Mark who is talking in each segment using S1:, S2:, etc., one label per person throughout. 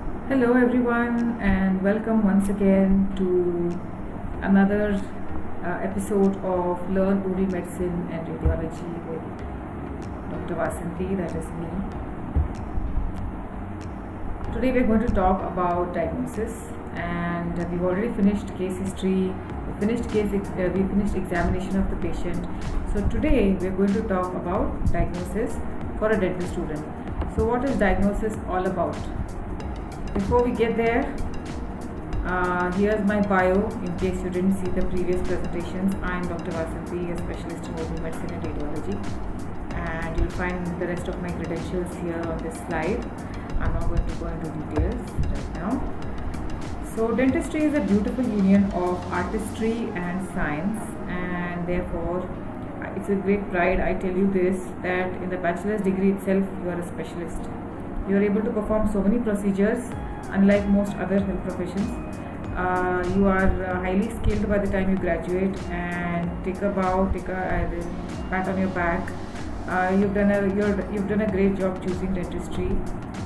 S1: Hello, everyone, and welcome once again to another episode of Learn Uri Medicine and Radiology with Dr. Vasanthi, that is me. Today, we're going to talk about diagnosis, and we've already finished case history, we finished examination of the patient. So, today, we're going to talk about diagnosis for a dental student. So, what is diagnosis all about? Before we get there, here's my bio in case you didn't see the previous presentations. I'm Dr. Vasanthi, a specialist in oral medicine and radiology, and you'll find the rest of my credentials here on this slide. I'm not going to go into details right now. So, dentistry is a beautiful union of artistry and science, and therefore, it's a great pride, I tell you this, that in the bachelor's degree itself, you are a specialist. You are able to perform so many procedures, unlike most other health professions. You are highly skilled by the time you graduate, and take a bow, take a pat on your back. You've done a great job choosing dentistry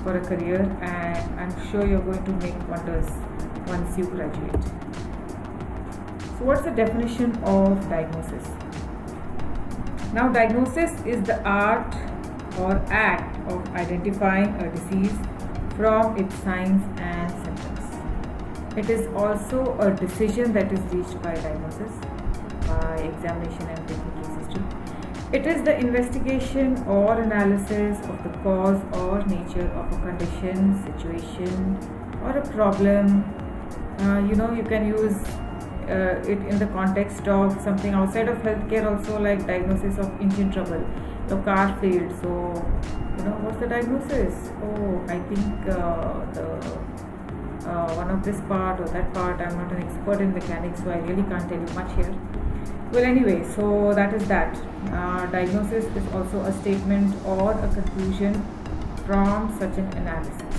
S1: for a career, and I'm sure you're going to make wonders once you graduate. So, what's the definition of diagnosis? Now, diagnosis is the art or act of identifying a disease from its signs and symptoms. It is also a decision that is reached by diagnosis, by examination and taking case history. It is the investigation or analysis of the cause or nature of a condition, situation, or a problem. You can use it in the context of something outside of healthcare also, like diagnosis of engine trouble. Your car failed, so what's the diagnosis? Oh, I think one of this part or that part. I'm not an expert in mechanics, so I really can't tell you much here. Well, anyway, so that is that. Diagnosis is also a statement or a conclusion from such an analysis.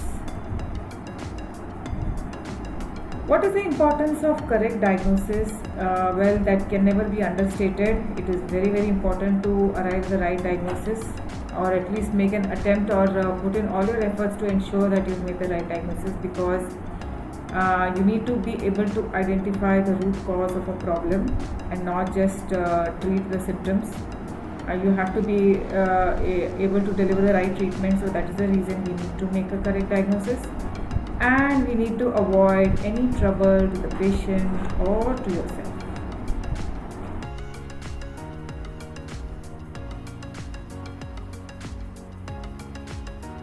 S1: What is the importance of correct diagnosis? Well, that can never be understated. It is very, very important to arrive at the right diagnosis, or at least make an attempt, or put in all your efforts to ensure that you make the right diagnosis, because you need to be able to identify the root cause of a problem and not just treat the symptoms. You have to be able to deliver the right treatment, so that is the reason we need to make a correct diagnosis. And we need to avoid any trouble to the patient or to yourself.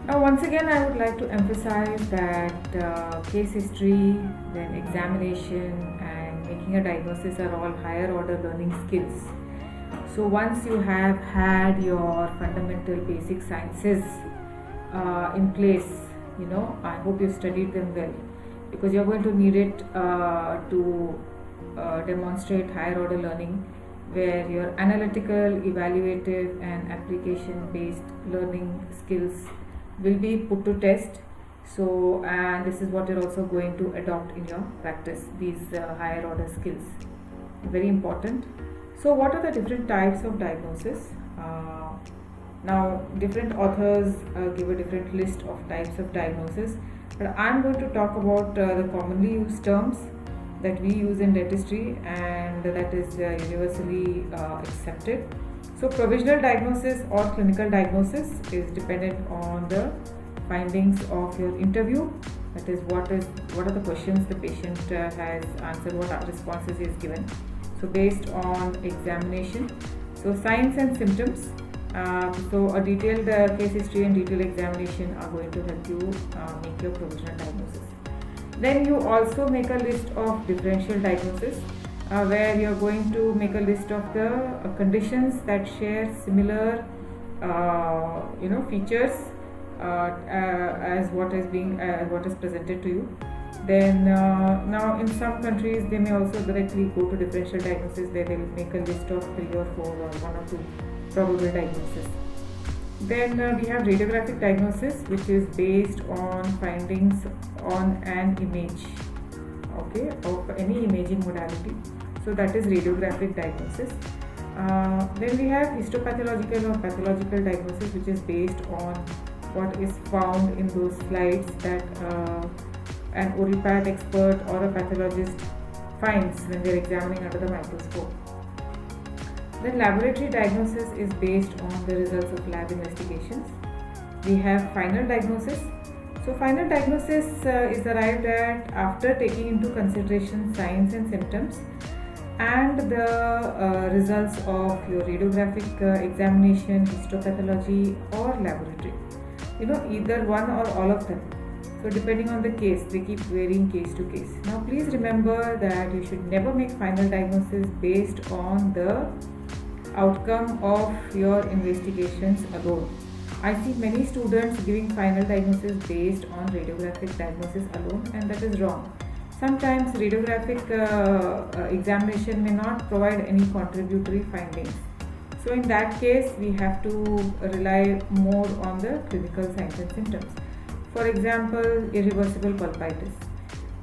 S1: Now, once again, I would like to emphasize that case history, then examination, and making a diagnosis are all higher order learning skills. So, once you have had your fundamental basic sciences in place, I hope you studied them well, because you're going to need it to demonstrate higher order learning, where your analytical, evaluative, and application based learning skills will be put to test. So, and this is what you're also going to adopt in your practice, these higher order skills. Very important. So, what are the different types of diagnosis? Now, different authors give a different list of types of diagnosis, but I'm going to talk about the commonly used terms that we use in dentistry, and that is universally accepted. So, provisional diagnosis or clinical diagnosis is dependent on the findings of your interview. That is, what are the questions the patient has answered, what are responses he has given. So, based on examination. So, signs and symptoms. So, a detailed case history and detailed examination are going to help you make your provisional diagnosis. Then you also make a list of differential diagnosis, where you are going to make a list of the conditions that share similar, features as what is presented to you. Then now in some countries they may also directly go to differential diagnosis. They will make a list of 3 or 4 or 1 or 2 probable diagnosis. Then we have radiographic diagnosis, which is based on findings on an image, of any imaging modality. So that is radiographic diagnosis. Then we have histopathological or pathological diagnosis, which is based on what is found in those slides that an oral path expert or a pathologist finds when they are examining under the microscope. Then laboratory diagnosis is based on the results of lab investigations. We have final diagnosis. So final diagnosis is arrived at after taking into consideration signs and symptoms and the results of your radiographic examination, histopathology or laboratory. Either one or all of them. So depending on the case, they keep varying case to case. Now please remember that you should never make final diagnosis based on the outcome of your investigations alone. I see many students giving final diagnosis based on radiographic diagnosis alone, and that is wrong. Sometimes radiographic examination may not provide any contributory findings. So in that case, we have to rely more on the clinical signs and symptoms. For example, irreversible pulpitis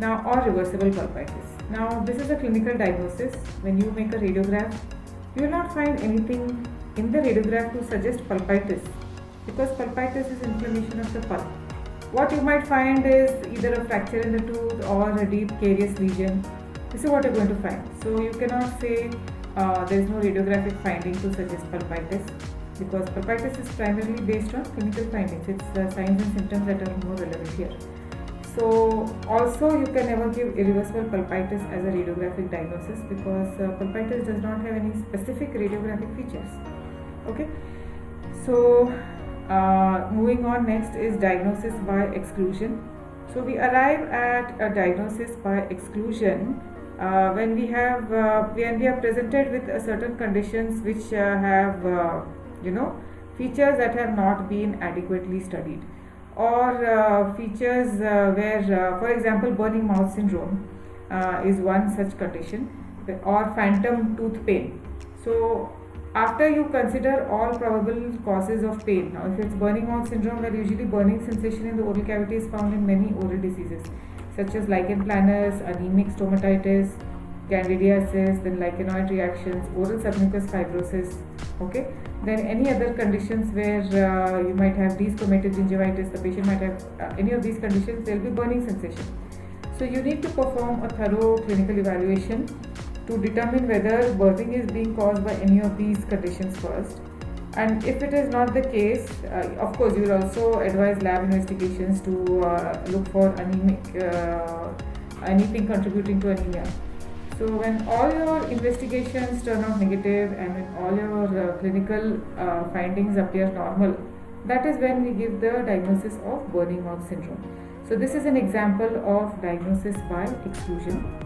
S1: or reversible pulpitis. Now this is a clinical diagnosis. When you make a radiograph, you will not find anything in the radiograph to suggest pulpitis, because pulpitis is inflammation of the pulp. What you might find is either a fracture in the tooth or a deep carious lesion. This is what you're going to find. So you cannot say there is no radiographic finding to suggest pulpitis, because pulpitis is primarily based on clinical findings. It's the signs and symptoms that are more relevant here. So also you can never give irreversible pulpitis as a radiographic diagnosis, because pulpitis does not have any specific radiographic features. Okay, so moving on, next is diagnosis by exclusion. So we arrive at a diagnosis by exclusion when we are presented with certain conditions which have features that have not been adequately studied, or features where for example burning mouth syndrome is one such condition, or phantom tooth pain. So after you consider all probable causes of pain, now if it's burning mouth syndrome, where usually burning sensation in the oral cavity is found in many oral diseases such as lichen planus, anemic stomatitis, candidiasis, then lichenoid reactions, oral submucous fibrosis. Okay, then any other conditions where you might have desquamated gingivitis, the patient might have any of these conditions, there will be burning sensation. So you need to perform a thorough clinical evaluation to determine whether burning is being caused by any of these conditions first. And if it is not the case, of course you will also advise lab investigations to look for anemic, anything contributing to anemia. So when all your investigations turn out negative and when all your clinical findings appear normal, that is when we give the diagnosis of burning mouth syndrome. So this is an example of diagnosis by exclusion.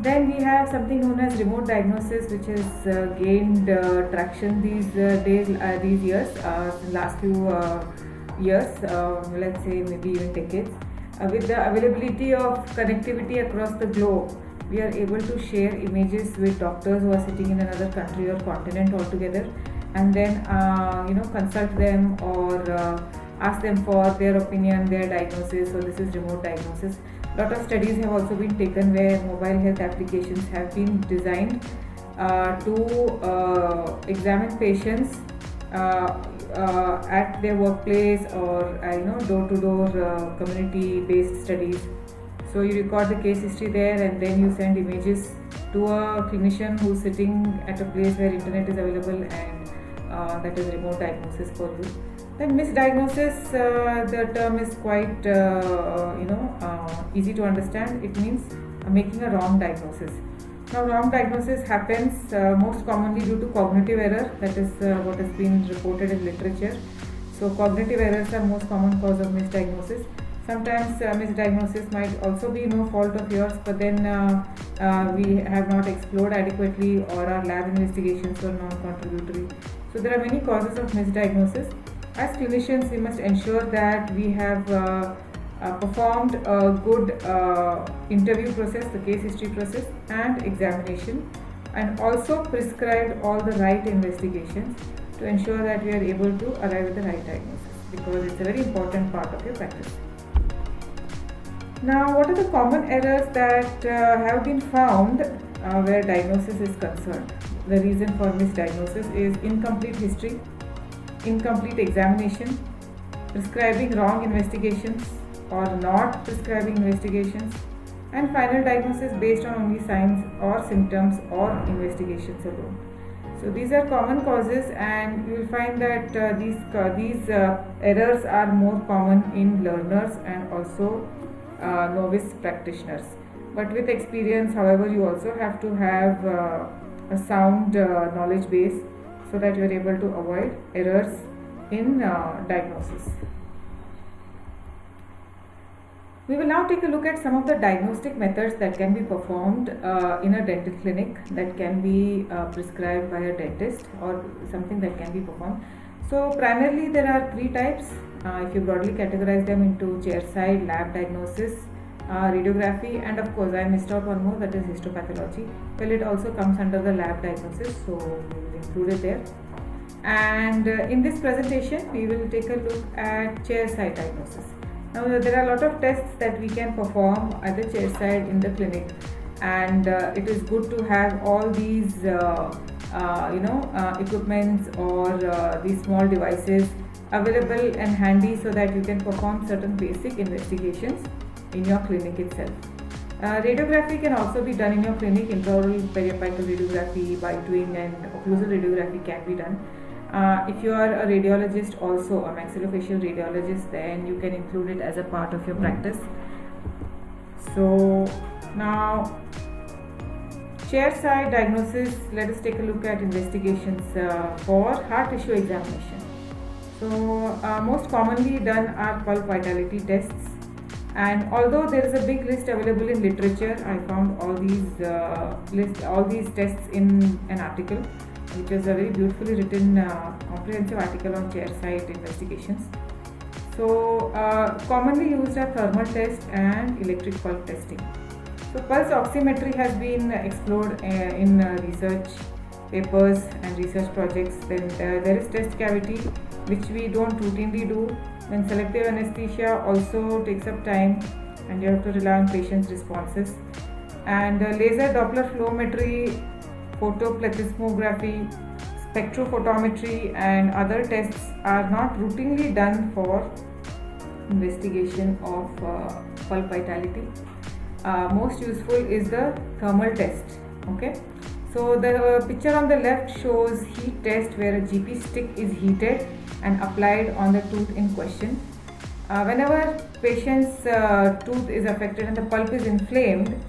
S1: Then we have something known as remote diagnosis, which has gained traction these years, last few years, let's say maybe even decades. With the availability of connectivity across the globe, we are able to share images with doctors who are sitting in another country or continent altogether, and then consult them or ask them for their opinion, their diagnosis. So this is remote diagnosis. Lot of studies have also been taken where mobile health applications have been designed to examine patients at their workplace or door-to-door community-based studies. So you record the case history there, and then you send images to a clinician who's sitting at a place where internet is available, and that is remote diagnosis for you. Then misdiagnosis, the term is quite easy to understand. It means making a wrong diagnosis. Now wrong diagnosis happens most commonly due to cognitive error. That is what has been reported in literature. So cognitive errors are most common cause of misdiagnosis. Sometimes misdiagnosis might also be no fault of yours, but then we have not explored adequately, or our lab investigations were non-contributory. So there are many causes of misdiagnosis. As clinicians, we must ensure that we have performed a good interview process, the case history process and examination, and also prescribed all the right investigations to ensure that we are able to arrive at the right diagnosis, because it's a very important part of your practice. Now, what are the common errors that have been found where diagnosis is concerned? The reason for misdiagnosis is incomplete history, incomplete examination, prescribing wrong investigations, or not prescribing investigations, and final diagnosis based on only signs or symptoms or investigations alone. So these are common causes, and you will find that these errors are more common in learners and also novice practitioners. But with experience, however, you also have to have a sound knowledge base so that you are able to avoid errors in diagnosis. We will now take a look at some of the diagnostic methods that can be performed in a dental clinic, that can be prescribed by a dentist, or something that can be performed. So primarily there are three types. If you broadly categorize them into chairside, lab diagnosis, radiography, and of course I missed out one more, that is histopathology. Well, it also comes under the lab diagnosis, so we will include it there. And in this presentation we will take a look at chairside diagnosis. Now there are a lot of tests that we can perform at the chairside in the clinic, and it is good to have all these equipments or these small devices available and handy so that you can perform certain basic investigations in your clinic itself. Radiography can also be done in your clinic. Intraoral periapical radiography, bite wing and occlusal radiography can be done. If you are a radiologist, also a maxillofacial radiologist, then you can include it as a part of your practice. So now, chairside diagnosis, let us take a look at investigations for heart tissue examination. So most commonly done are pulp vitality tests, and although there is a big list available in literature, I found all these tests in an article, which is a very beautifully written comprehensive article on chairside investigations. So commonly used are thermal test and electric pulp testing. So pulse oximetry has been explored in research papers and research projects. Then there is test cavity, which we don't routinely do. Then selective anesthesia also takes up time, and you have to rely on patient's responses. And laser Doppler flowmetry, photoplethysmography, spectrophotometry and other tests are not routinely done for investigation of pulp vitality. Most useful is the thermal test. Okay, so the picture on the left shows heat test, where a GP stick is heated and applied on the tooth in question. Whenever patient's tooth is affected and the pulp is inflamed,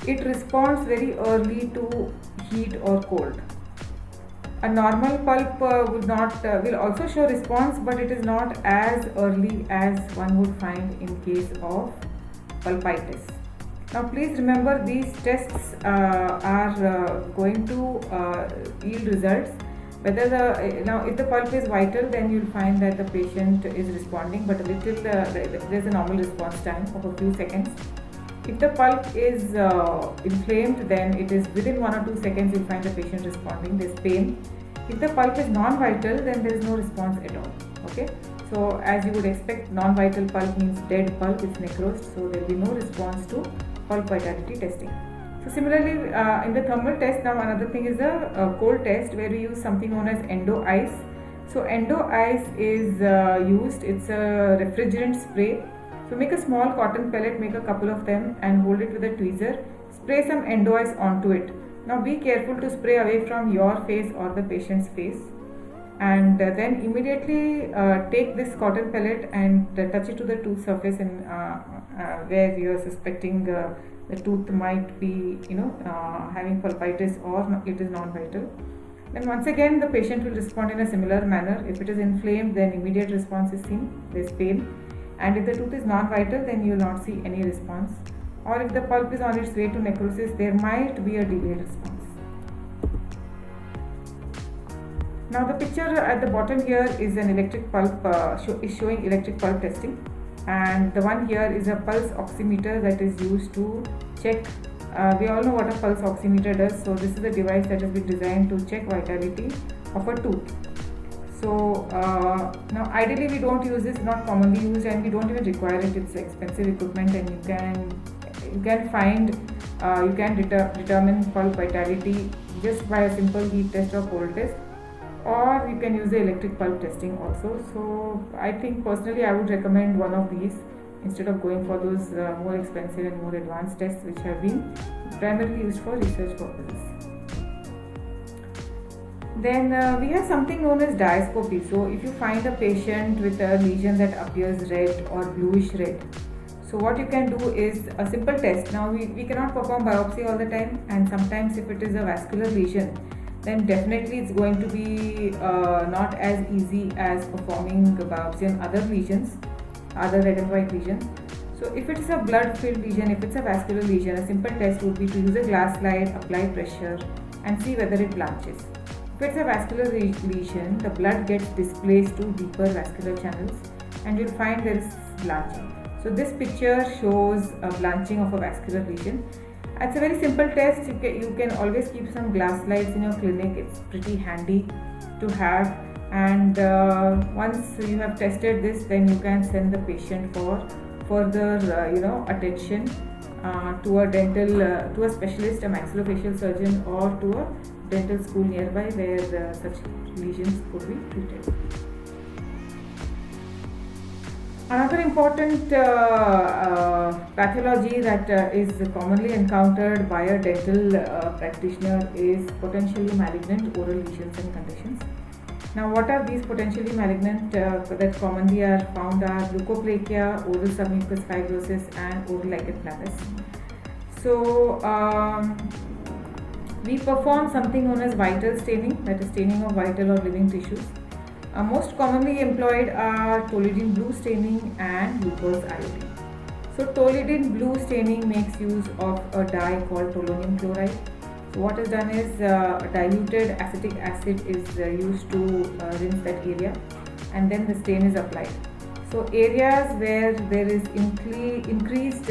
S1: it responds very early to heat or cold. A normal pulp will also show response, but it is not as early as one would find in case of pulpitis. Now please remember, these tests are going to yield results. Now if the pulp is vital, then you'll find that the patient is responding, but there's a normal response time of a few seconds. If the pulp is inflamed, then it is within 1 or 2 seconds you'll find the patient responding. There's pain. If the pulp is non-vital, then there is no response at all. Okay. So as you would expect, non-vital pulp means dead pulp, it's necrosed, so there will be no response to pulp vitality testing. So similarly, in the thermal test, now another thing is a cold test, where we use something known as endo ice. So endo ice is used. It's a refrigerant spray. So make a small cotton pellet, make a couple of them and hold it with a tweezer. Spray some endo ice onto it. Now be careful to spray away from your face or the patient's face. And then immediately take this cotton pellet and touch it to the tooth surface, and where you are suspecting the tooth might be having pulpitis or it is non-vital. Then once again the patient will respond in a similar manner. If it is inflamed, then immediate response is seen, there is pain. And if the tooth is non-vital, then you will not see any response. Or if the pulp is on its way to necrosis, there might be a delayed response. Now the picture at the bottom here is an electric pulp, is showing electric pulp testing, and the one here is a pulse oximeter that is used to check. We all know what a pulse oximeter does. So this is a device that has been designed to check vitality of a tooth. So now ideally we don't use this, not commonly used, and we don't even require it. It's expensive equipment, and you can determine pulp vitality just by a simple heat test or cold test, or you can use the electric pulp testing also. So I think personally I would recommend one of these, instead of going for those more expensive and more advanced tests which have been primarily used for research purposes. Then we have something known as diascopy. So if you find a patient with a lesion that appears red or bluish red, so what you can do is a simple test. Now we cannot perform biopsy all the time, and sometimes if it is a vascular lesion, then definitely it's going to be not as easy as performing biopsy on other lesions, other red and white lesions. So if it is a blood filled lesion, if it's a vascular lesion, a simple test would be to use a glass slide, apply pressure and see whether it blanches. If it's a vascular lesion, the blood gets displaced to deeper vascular channels and you'll find there is blanching. So this picture shows a blanching of a vascular lesion. It's a very simple test. You can always keep some glass slides in your clinic. It's pretty handy to have, and once you have tested this, then you can send the patient for further attention to a dental to a specialist, a maxillofacial surgeon, or to a dental school nearby where such lesions could be treated. Another important pathology that is commonly encountered by a dental practitioner is potentially malignant oral lesions and conditions. Now, what are these potentially malignant that commonly are found are leukoplakia, oral submucous fibrosis, and oral lichen planus. So, we perform something known as vital staining, that is staining of vital or living tissues. Most commonly employed are toluidine blue staining and glucose iodine. So toluidine blue staining makes use of a dye called toluene chloride. So what is done is diluted acetic acid is used to rinse that area, and then the stain is applied. So areas where there is increased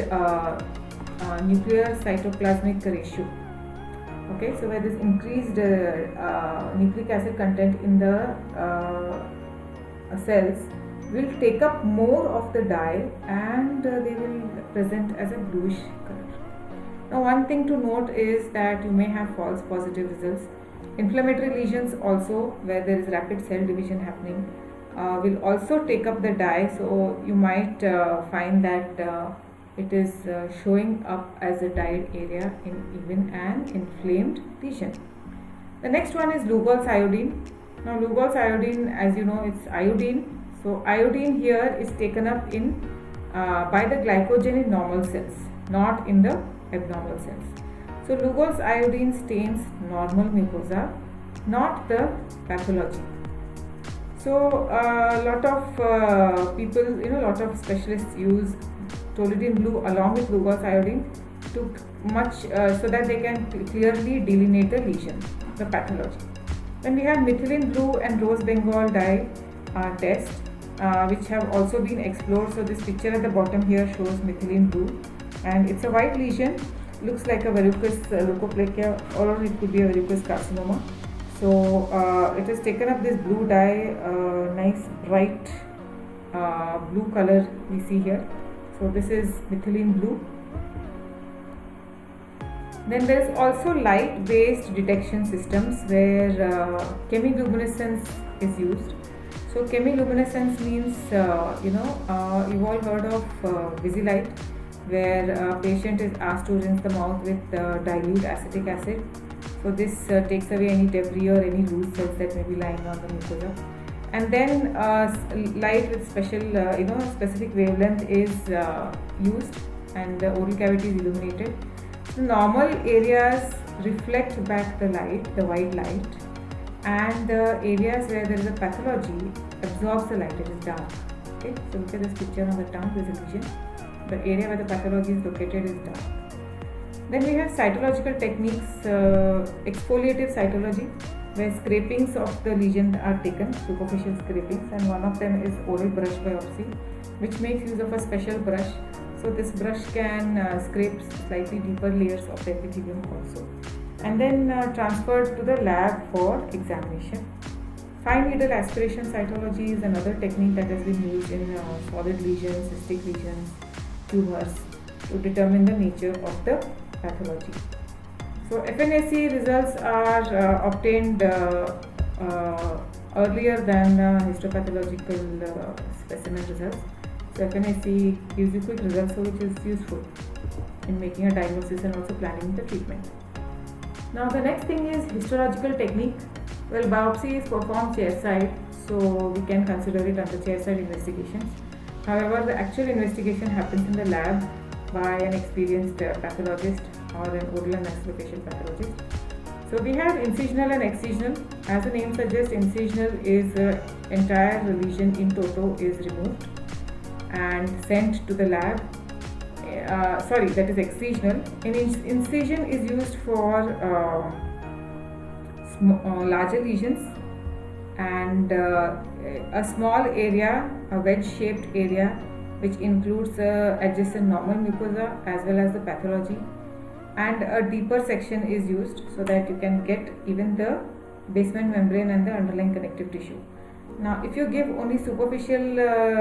S1: nuclear cytoplasmic ratio, okay, so where there's increased nucleic acid content in the cells, will take up more of the dye and they will present as a bluish color. Now, one thing to note is that you may have false positive results. Inflammatory lesions also, where there is rapid cell division happening, will also take up the dye, so you might find that it is showing up as a dyed area in even an inflamed lesion. The next one is Lugol's iodine. Now, Lugol's iodine, as you know, it's iodine. So iodine here is taken up in by the glycogen in normal cells, not in the abnormal cells. So Lugol's iodine stains normal mucosa, not the pathology. So a lot of people, lot of specialists use toluidine blue along with Lugol's iodine to so that they can clearly delineate the lesion, the pathology. Then we have methylene blue and rose Bengal dye test, which have also been explored. So this picture at the bottom here shows methylene blue, and it's a white lesion, looks like a verrucous leukoplakia, or it could be a verrucous carcinoma. So it has taken up this blue dye, nice bright blue color we see here. So this is methylene blue. Then there is also light based detection systems where chemiluminescence is used. So chemiluminescence means you've all heard of Visilight, where a patient is asked to rinse the mouth with dilute acetic acid. So this takes away any debris or any loose cells that may be lying on the mucosa. And then light with specific wavelength is used, and the oral cavity is illuminated. So normal areas reflect back the light, the white light, and the areas where there is a pathology absorbs the light, it is dark. Okay, so look at this picture on the tongue, there is a lesion. The area where the pathology is located is dark. Then we have cytological techniques, exfoliative cytology, where scrapings of the lesion are taken, superficial scrapings, and one of them is oral brush biopsy, which makes use of a special brush. So this brush can scrape slightly deeper layers of the epithelium also, and then transferred to the lab for examination. Fine needle aspiration cytology is another technique that has been used in solid lesions, cystic lesions, tumors, to determine the nature of the pathology. So FNAC results are obtained earlier than histopathological specimen results. So FNAC gives you quick results, so which is useful in making a diagnosis and also planning the treatment. Now the next thing is histological technique. Well, biopsy is performed chairside, so we can consider it under chairside investigations. However, the actual investigation happens in the lab by an experienced pathologist or an oral and maxillofacial pathologist. So we have incisional and excisional. As the name suggests, incisional is entire lesion in toto is removed and sent to the lab. That is excisional. Incision is used for larger lesions, and a small area, a wedge-shaped area, which includes adjacent normal mucosa as well as the pathology, and a deeper section is used so that you can get even the basement membrane and the underlying connective tissue. Now, if you give only superficial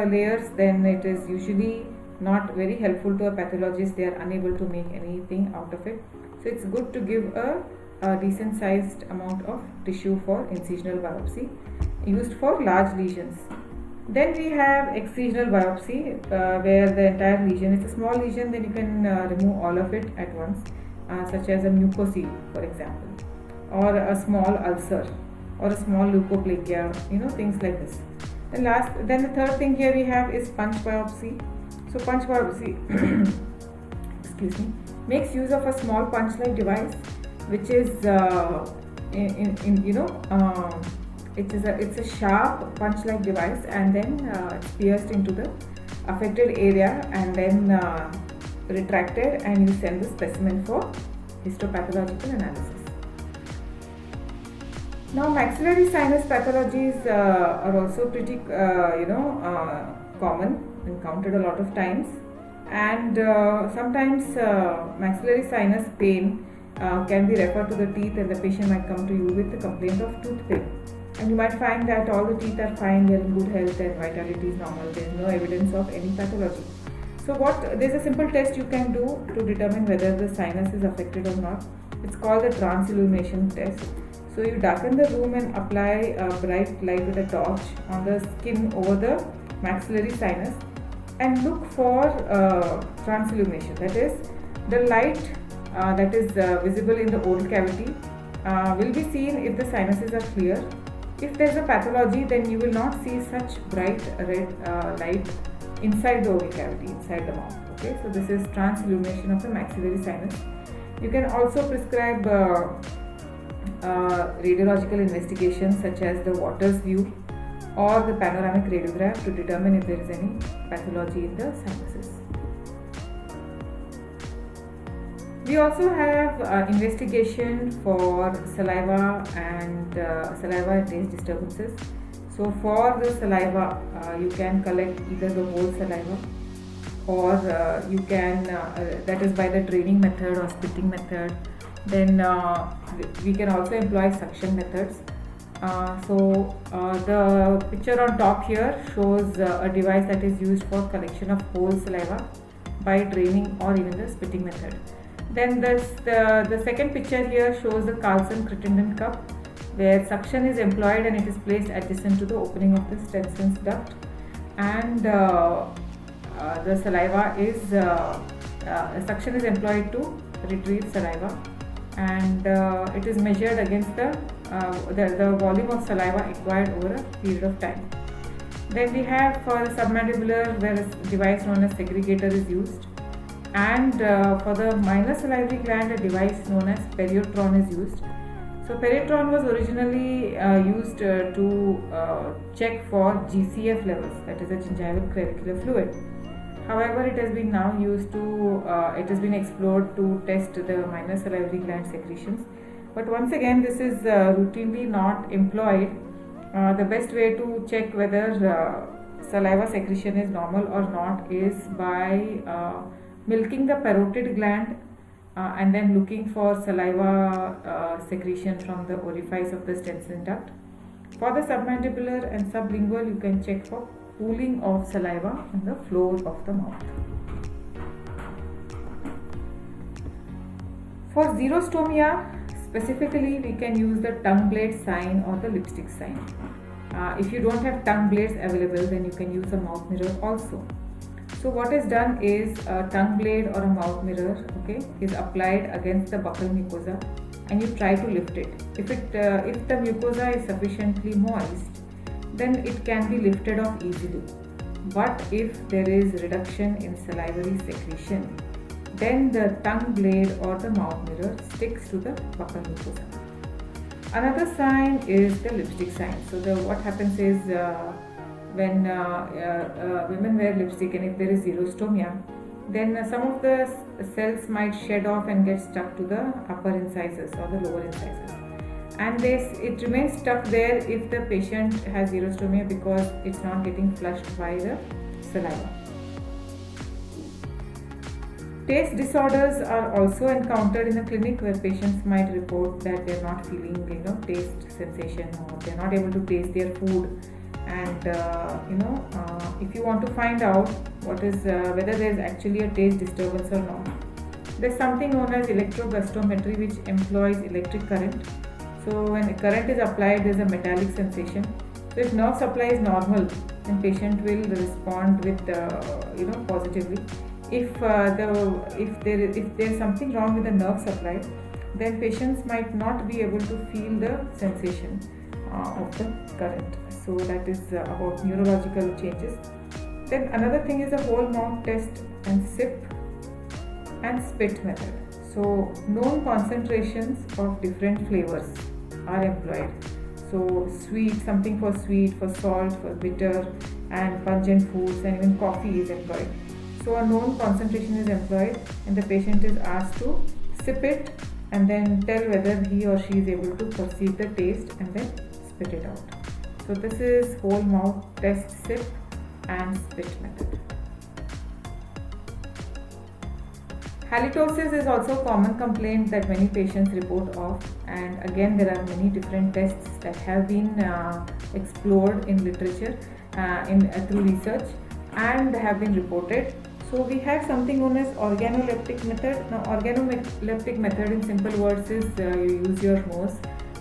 S1: layers, then it is usually not very helpful to a pathologist. They are unable to make anything out of it. So it's good to give a decent sized amount of tissue for incisional biopsy used for large lesions. Then we have excisional biopsy, where the entire lesion is a small lesion, then you can remove all of it at once, such as a mucocele, for example, or a small ulcer or a small leukoplakia, things like this. Then the third thing here we have is punch biopsy. So punch biopsy excuse me, makes use of a small punch-like device, which is it's a sharp punch-like device, and then it's pierced into the affected area and then retracted, and you send the specimen for histopathological analysis. Now, maxillary sinus pathologies are also pretty common, encountered a lot of times, and sometimes maxillary sinus pain can be referred to the teeth, and the patient might come to you with a complaint of tooth pain, and you might find that all the teeth are fine, they're in good health and vitality is normal, there is no evidence of any pathology. So there's a simple test you can do to determine whether the sinus is affected or not. It's called the transillumination test. So you darken the room and apply a bright light with a torch on the skin over the maxillary sinus and look for transillumination. That is, the light that is visible in the oral cavity will be seen if the sinuses are clear. If there is a pathology, then you will not see such bright red light inside the oral cavity, inside the mouth. Okay, so this is transillumination of the maxillary sinus. You can also prescribe radiological investigations such as the Waters view or the panoramic radiograph to determine if there is any pathology in the sinuses. We also have investigation for saliva and taste disturbances. So for the saliva, you can collect either the whole saliva, or you can, that is by the draining method or spitting method. Then we can also employ suction methods. The picture on top here shows a device that is used for collection of whole saliva by draining or even the spitting method. Then the second picture here shows the Carlson-Crittenden cup, where suction is employed and it is placed adjacent to the opening of the Stenson's duct, and the saliva is suction is employed to retrieve saliva, and it is measured against the volume of saliva acquired over a period of time. Then we have for the submandibular, where a device known as segregator is used, and for the minor salivary gland, a device known as periotron is used. So periotron was originally used to check for GCF levels, that is a gingival clavicular fluid. However, it has been now used to, it has been explored to test the minor salivary gland secretions. But once again, this is routinely not employed. The best way to check whether saliva secretion is normal or not is by milking the parotid gland and then looking for saliva secretion from the orifice of the Stenson duct. For the submandibular and sublingual, you can check for pooling of saliva in the floor of the mouth. For xerostomia, specifically, we can use the tongue blade sign or the lipstick sign. If you don't have tongue blades available, then you can use a mouth mirror also. So what is done is a tongue blade or a mouth mirror, okay, is applied against the buccal mucosa, and you try to lift it. If the mucosa is sufficiently moist, then it can be lifted off easily. But if there is reduction in salivary secretion, then the tongue blade or the mouth mirror sticks to the buccal mucosa. Another sign is the lipstick sign. So what happens is when women wear lipstick, and if there is xerostomia, then some of the cells might shed off and get stuck to the upper incisors or the lower incisors, and it remains stuck there if the patient has xerostomia because it's not getting flushed by the saliva. Taste disorders are also encountered in the clinic, where patients might report that they're not feeling taste sensation, or they're not able to taste their food. And if you want to find out whether there's actually a taste disturbance or not, there's something known as electrogustrometry, which employs electric current. So when current is applied, there's a metallic sensation. So if nerve supply is normal, then patient will respond with positively. If there's something wrong with the nerve supply, then patients might not be able to feel the sensation of the current. So that is about neurological changes. Then another thing is the whole mouth test and sip and spit method. So known concentrations of different flavors are employed. So sweet, something for sweet, for salt, for bitter, and pungent foods, and even coffee is employed. So a known concentration is employed, and the patient is asked to sip it and then tell whether he or she is able to perceive the taste and then spit it out. So this is whole mouth test, sip and spit method. Halitosis is also a common complaint that many patients report of, and again there are many different tests that have been explored in literature through research and have been reported. So we have something known as organoleptic method. Now organoleptic method in simple words is you use your nose,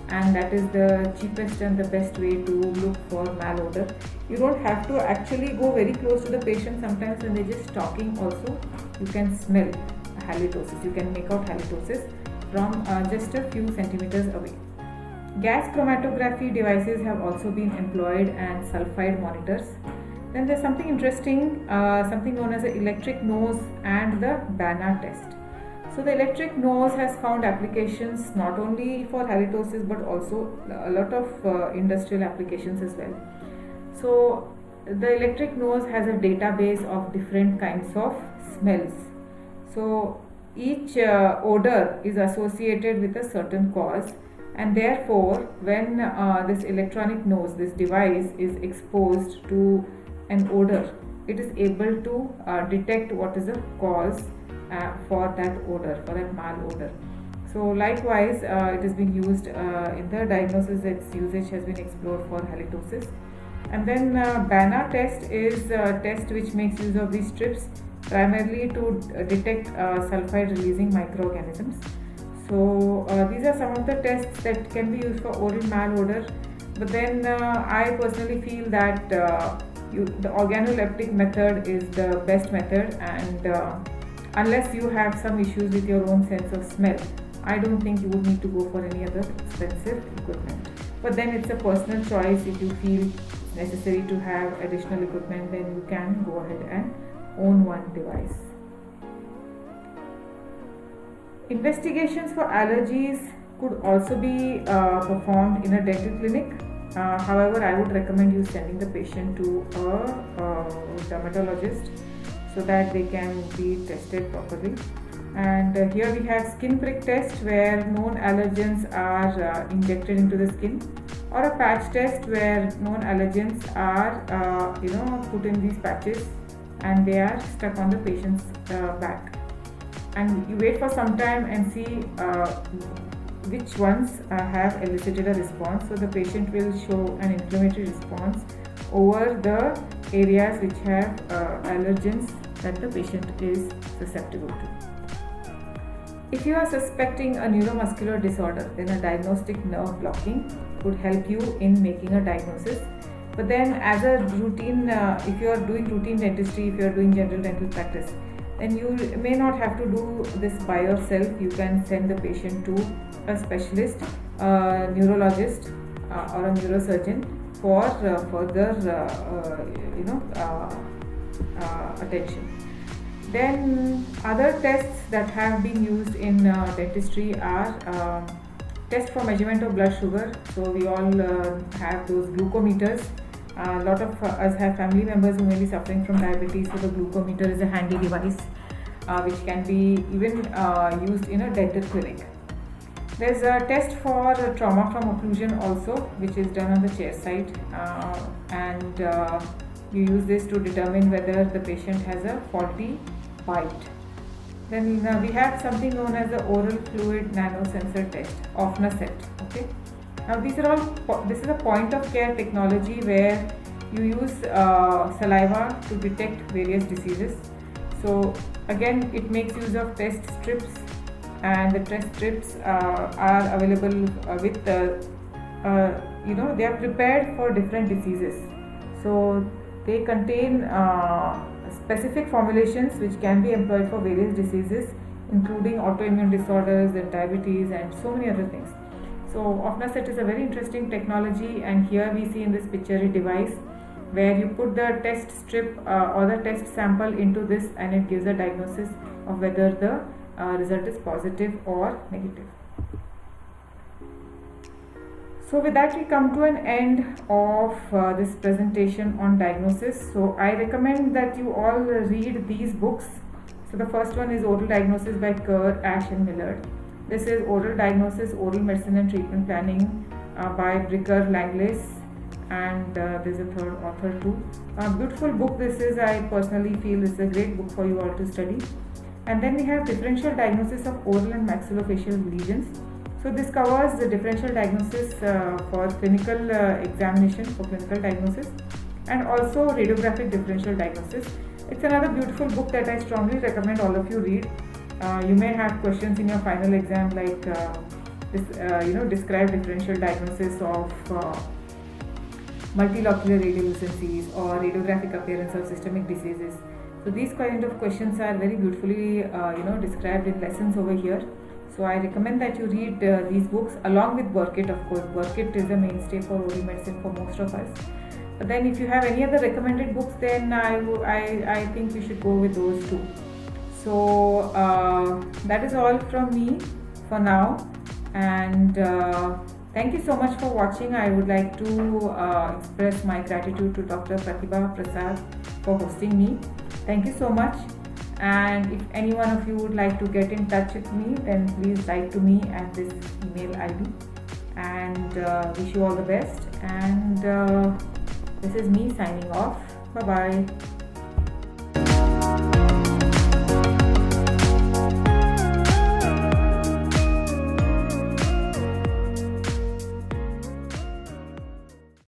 S1: and that is the cheapest and the best way to look for malodor. You don't have to actually go very close to the patient. Sometimes when they're just talking also, you can smell halitosis. You can make out halitosis from just a few centimeters away. Gas chromatography devices have also been employed, and sulfide monitors. Then there's something interesting, something known as the electric nose and the Banner test. So the electric nose has found applications not only for halitosis but also a lot of industrial applications as well. So the electric nose has a database of different kinds of smells. So each odor is associated with a certain cause, and therefore when this electronic nose, this device, is exposed to an odor, it is able to detect what is the cause for that odor, for that malodor. So likewise, it has been used in the diagnosis. Its usage has been explored for halitosis. And then Banner test is a test which makes use of these strips primarily to detect sulfide releasing microorganisms. So these are some of the tests that can be used for oral malodor. But then I personally feel that the organoleptic method is the best method, and unless you have some issues with your own sense of smell, I don't think you would need to go for any other expensive equipment. But then it's a personal choice. If you feel necessary to have additional equipment, then you can go ahead and own one device. Investigations for allergies could also be performed in a dental clinic. However, I would recommend you sending the patient to a dermatologist so that they can be tested properly. And here we have skin prick test, where known allergens are injected into the skin, or a patch test where known allergens are put in these patches and they are stuck on the patient's back. And you wait for some time and see which ones have elicited a response. So the patient will show an inflammatory response over the areas which have allergens that the patient is susceptible to. If you are suspecting a neuromuscular disorder, then a diagnostic nerve blocking could help you in making a diagnosis. But then as a routine, if you are doing routine dentistry, if you are doing general dental practice, then you may not have to do this by yourself. You can send the patient to a specialist, a neurologist, or a neurosurgeon for further attention. Then other tests that have been used in dentistry are tests for measurement of blood sugar. So we all have those glucometers. A lot of us have family members who may be suffering from diabetes, so the glucometer is a handy device which can be even used in a dental clinic. There's a test for trauma from occlusion also, which is done on the chair side, and you use this to determine whether the patient has a faulty bite. Then we have something known as the oral fluid nanosensor test, OFNA-SET. Okay. Now this is a point of care technology where you use saliva to detect various diseases. So again, it makes use of test strips, and the test strips are available with they are prepared for different diseases. So they contain specific formulations which can be employed for various diseases, including autoimmune disorders and diabetes and so many other things. So OFNA-SET is a very interesting technology, and here we see in this picture a device where you put the test strip or the test sample into this, and it gives a diagnosis of whether the result is positive or negative. So with that, we come to an end of this presentation on diagnosis. So I recommend that you all read these books. So the first one is Oral Diagnosis by Kerr, Ash and Millard. This is Oral Diagnosis, Oral Medicine and Treatment Planning by Bricker, Langlace, and there's a third author too. Beautiful book this is. I personally feel this is a great book for you all to study. And then we have Differential Diagnosis of Oral and Maxillofacial Lesions. So this covers the differential diagnosis for clinical examination, for clinical diagnosis, and also radiographic differential diagnosis. It's another beautiful book that I strongly recommend all of you read. You may have questions in your final exam like describe differential diagnosis of multilocular radiolucencies or radiographic appearance of systemic diseases. So these kind of questions are very beautifully described in lessons over here. So I recommend that you read these books along with Burkitt, of course. Burkitt is a mainstay for oral medicine for most of us. But then if you have any other recommended books, then I think you should go with those too. So that is all from me for now, and thank you so much for watching. I would like to express my gratitude to Dr. Pratibha Prasad for hosting me. Thank you so much. And if any one of you would like to get in touch with me, then please write to me at this email ID, and wish you all the best. And this is me signing off. Bye bye.